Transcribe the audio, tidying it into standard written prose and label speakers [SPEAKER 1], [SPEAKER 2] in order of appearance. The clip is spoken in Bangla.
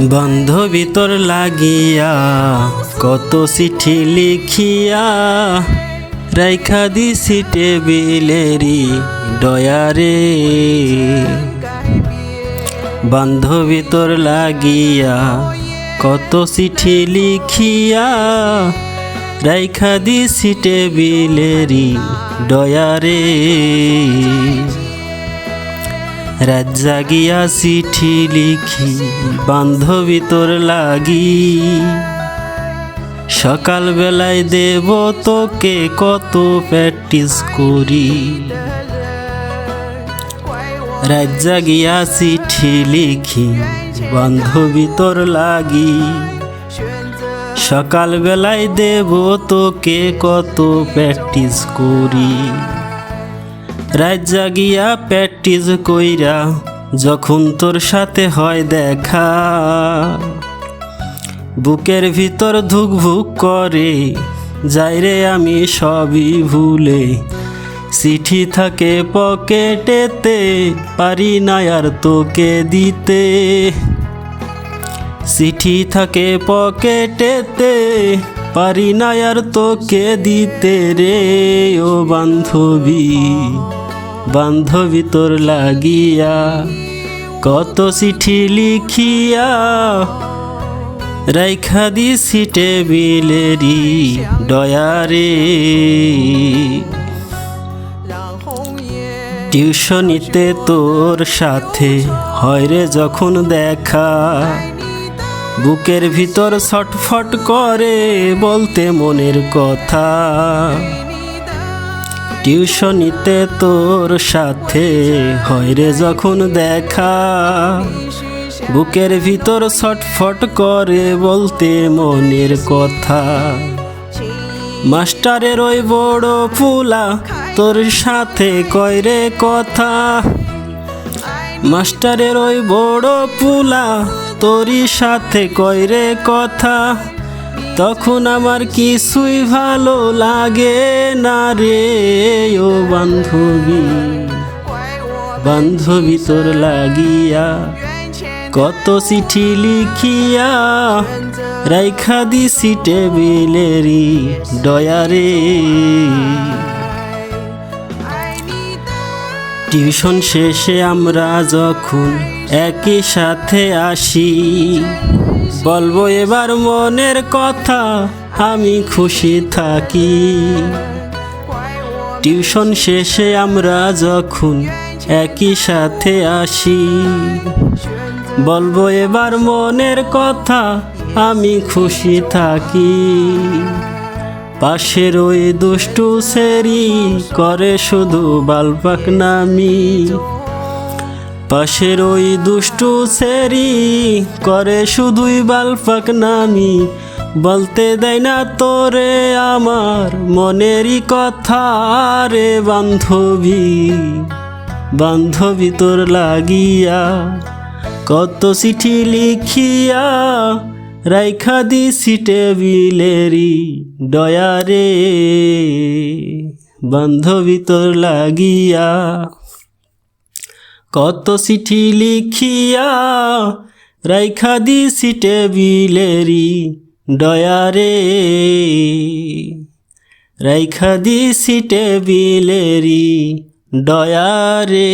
[SPEAKER 1] বান্ধবী তোর লাগিয়া কত চিঠি লিখিয়া রাইখা দিছি টেবিলেরি ডয়ারে। বান্ধবী তোর লাগিয়া কত চিঠি লিখিয়া রাইখা দিছি টেবিলেরি ডয়ারে। রাত জাগিয়া চিঠি লিখি বান্ধবী তোর লাগি, সকাল বেলায় দেব তোকে কত প্র্যাকটিস করি। রাত জাগিয়া চিঠি লিখি বান্ধবী তোর লাগি, সকাল বেলায় দেব তোকে কত প্র্যাকটিস করি। রাত জাগিয়া প্র্যাকটিস কইরা যখন তোর সাথে হয় দেখা, বুকের ভিতর ধুক ভুক করে যাইরে আমি সবই ভুলে। চিঠি থাকে পকেটেতে পারি না আর তোকে দিতে, চিঠি থাকে পকেটেতে পারি না আর তোকে দিতে রে। ও বান্ধবী, বান্ধবী তোর লাগিয়া কত চিঠি লিখিয়া রাইখা দিছি টেবিলেরি ডয়ারে। টিউশনিতে তোর সাথে হয় রে যখন দেখা, বুকের ভিতর ছটফট করে বলতে মনের কথা। টিউশনিতে তোর সাথে হয় রে যখন দেখা, বুকের ভিতর ছটফট করে বলতে মনের কথা। মাস্টারের ওই বড় ফুলা তোর সাথে কয় রে কথা, মাস্টারের ওই বড় পুলা তোরই সাথে কয় রে কথা। তখন আমার কিছুই ভালো লাগে না রে। ও বান্ধবী, বান্ধবী তোর লাগিয়া কত চিঠি লিখিয়া রাইখা দিছি টেবিলেরি ডয়ারে। টিউশন শেষে আমরা যখন একই সাথে আসি, বলবো এবার মনের কথা আমি খুশি থাকি। টিউশন শেষে আমরা যখন একই সাথে আসি, বলবো এবার মনের কথা আমি খুশি থাকি। পাশের ওই দুষ্টু সেরি করে শুধু বালপাক নামি, পাশের ওই দুষ্টু সেরি করে শুধুই বালপাক নামি। বলতে দেয় না তোরে আমার মনেরই কথা রে বান্ধবী, বান্ধবী তোর লাগিয়া কত চিঠি লিখিয়া রাইখা দিছি টেবিলেরি ডয়ারে। বান্ধবী তোর লাগিয়া কত চিঠি লিখিয়া রাইখা দিছি টেবিলেরি ডয়ারে, রাইখা দিছি টেবিলেরি ডয়ারে।